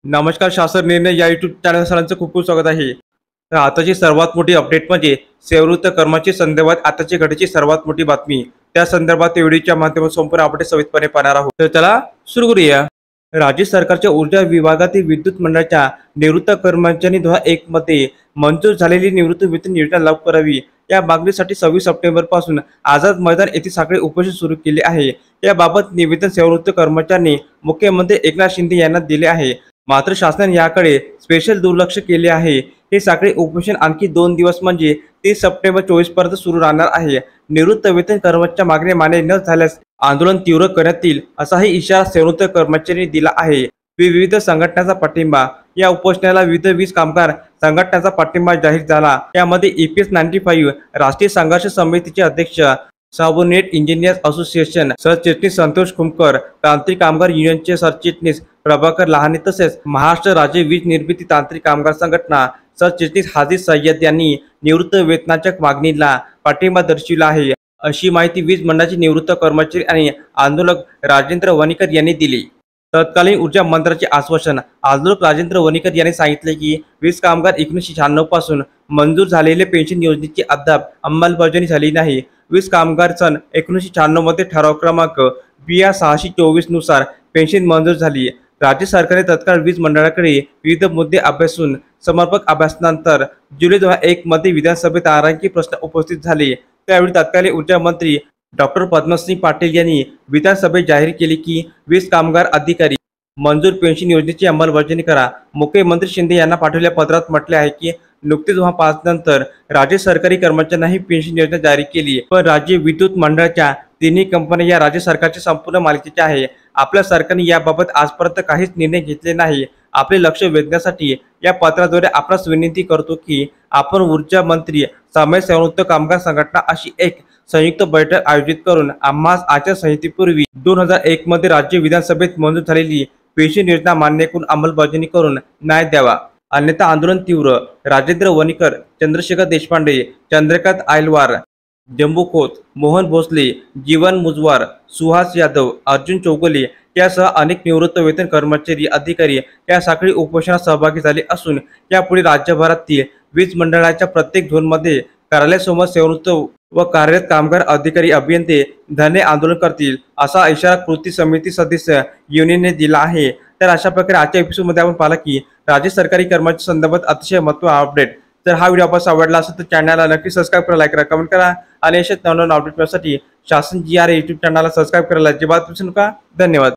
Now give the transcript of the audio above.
नमस्कार. शासन निर्णय या यूट्यूब चॅनल सरांचं खूप खूप स्वागत आहे. तर आताची सर्वात मोठी अपडेट म्हणजे सेवानिवृत्त कर्मचारी संदर्भात आताची घडीची सर्वात मोठी बातमी. त्या संदर्भात व्हिडिओच्या माध्यमातून संपूर्ण अपडेट सविस्तरपणे पाहणार आहोत. तर चला सुरू करूया. राज्य सरकारच्या ऊर्जा विभागातील विद्युत मंडळाच्या निवृत्त कर्मचाऱ्यांनी 2001 मध्ये मंजूर झालेली निवृत्ती वेतन योजना लागू करावी या मागणीसाठी 26 सप्टेंबर पासून आझाद मैदान येथे साखळी उपोषण सुरू केले आहे. याबाबत निवेदन सेवानिवृत्त कर्मचाऱ्यांनी मुख्यमंत्री एकनाथ शिंदे यांना दिले आहे. मात्र शासनाने याकडे स्पेशल दुर्लक्ष केले आहे. हे साखळी उपोषण आणखी 2 दिवस म्हणजे 30 सप्टेंबर 24 पर्यंत सुरू राहणार आहे. निवृत्त वेतन कर्मचाऱ्यांच्या मागण्या मान्य न झाल्यास आंदोलन तीव्र करण्यात येईल असाही इशारा सेवानिवृत्त कर्मचाऱ्यांनी दिला आहे. विविध संघटनांचा पाठिंबा. या उपोषणाला विविध 20 कामगार संघटनांचा पाठिंबा जाहीर झाला. यामध्ये EPS 95 राष्ट्रीय संघर्ष समितीचे अध्यक्ष, सबऑर्डिनेट इंजिनियर्स असोसिएशन सरचिटणीस संतोष खुमकर, तांत्रिक कामगार युनियनचे सरचिटणीस प्रभाकर लहाने तसेच महाराष्ट्र राज्य वीज निर्मिती तांत्रिक कामगार संघटना सरचिटणीस हाजी सय्यद यांनी निवृत्त वेतनाच्या मागणीला पाठिंबा दर्शविला आहे, अशी माहिती वीज मंडळाचे निवृत्त कर्मचारी आणि आंदोलक राजेंद्र वणीकर यांनी दिली. तत्कालीन ऊर्जा मंत्र्याचे आश्वासन. आंदोलक राजेंद्र वणीकर यांनी सांगितले की वीज कामगार 1996 पासून मंजूर झालेल्या पेन्शन योजनेची अद्याप अंमलबजावणी झाली नाही. वीज कामगार सन 1996 मध्ये ठराव क्रमांक BR 624 नुसार पेन्शन मंजूर झाली. राज्य सरकारने तत्काळ वीज मंडळाकडे विविध मुद्दे अभ्यासून समर्पक अभ्यासानंतर जुलै 2001 मध्ये विधानसभेत तारांकित प्रश्न उपस्थित झाले. त्यावेळी तत्कालीन ऊर्जा मंत्री डॉक्टर पद्मसिंह पाटील यांनी विधानसभेत जाहीर केले की वीज कामगार अधिकारी मंजूर पेन्शन योजनेची अंमलबजावणी करा. मुख्यमंत्री शिंदे यांना पाठवलेल्या पत्रात म्हटले आहे की नुकतेच 5 नंतर राज्य सरकारी कर्मचाऱ्यांना ही पेन्शन योजना जारी केली, पण राज्य विद्युत मंडळाच्या तिन्ही कंपन्या या राज्य सरकारच्या संपूर्ण मालकीच्या आहे. आपल्या सरकारने याबाबत आजपर्यंत काहीच निर्णय घेतले नाही. आपले लक्ष वेधण्यासाठी या पत्राद्वारे आपणास विनंती करतो की आपण ऊर्जा मंत्री समेत सेवानिवृत्त कामगार संघटना अशी एक संयुक्त बैठक आयोजित करून आम्हास आचारसंहितेपूर्वी 2001 मध्ये राज्य विधानसभेत मंजूर झालेली पेन्शन योजना मान्य करून अंमलबजावणी करून न्याय द्यावा. अन्यथा आंदोलन तीव्र. राजेंद्र वणीकर, चंद्रशेखर देशपांडे, चंद्रकांत आयलवार, जंबू खोत, मोहन भोसले, जीवन मुजवार, सुहास यादव, अर्जुन चौगुले यासह अनेक निवृत्त वेतन कर्मचारी अधिकारी या साखळी उपोषणात सहभागी झाले असून यापुढे राज्यभरातील वीज मंडळाच्या प्रत्येक झोनमध्ये कार्यालयासमोर सेवानिवृत्त व कार्यरत कामगार अधिकारी अभियंते धरणे आंदोलन करतील असा इशारा कृती समिती सदस्य युनियनने दिला आहे. तर अशा प्रकारे आजच्या एपिसोडमध्ये आपण पाहिलं की राज्य सरकारी कर्मचारी संदर्भात अतिशय महत्त्वाचा अपडेट. तर हा व्हिडिओ आपल्याला आवडला असेल तर चॅनलला नक्की सबस्क्राईब करा, लाईक करा, कमेंट करा आणि अशाच नवनवीन अपडेट मिळण्यासाठी शासन GR यूट्यूब चॅनलला सबस्क्राईब करायला अजिबात विसरू नका. धन्यवाद.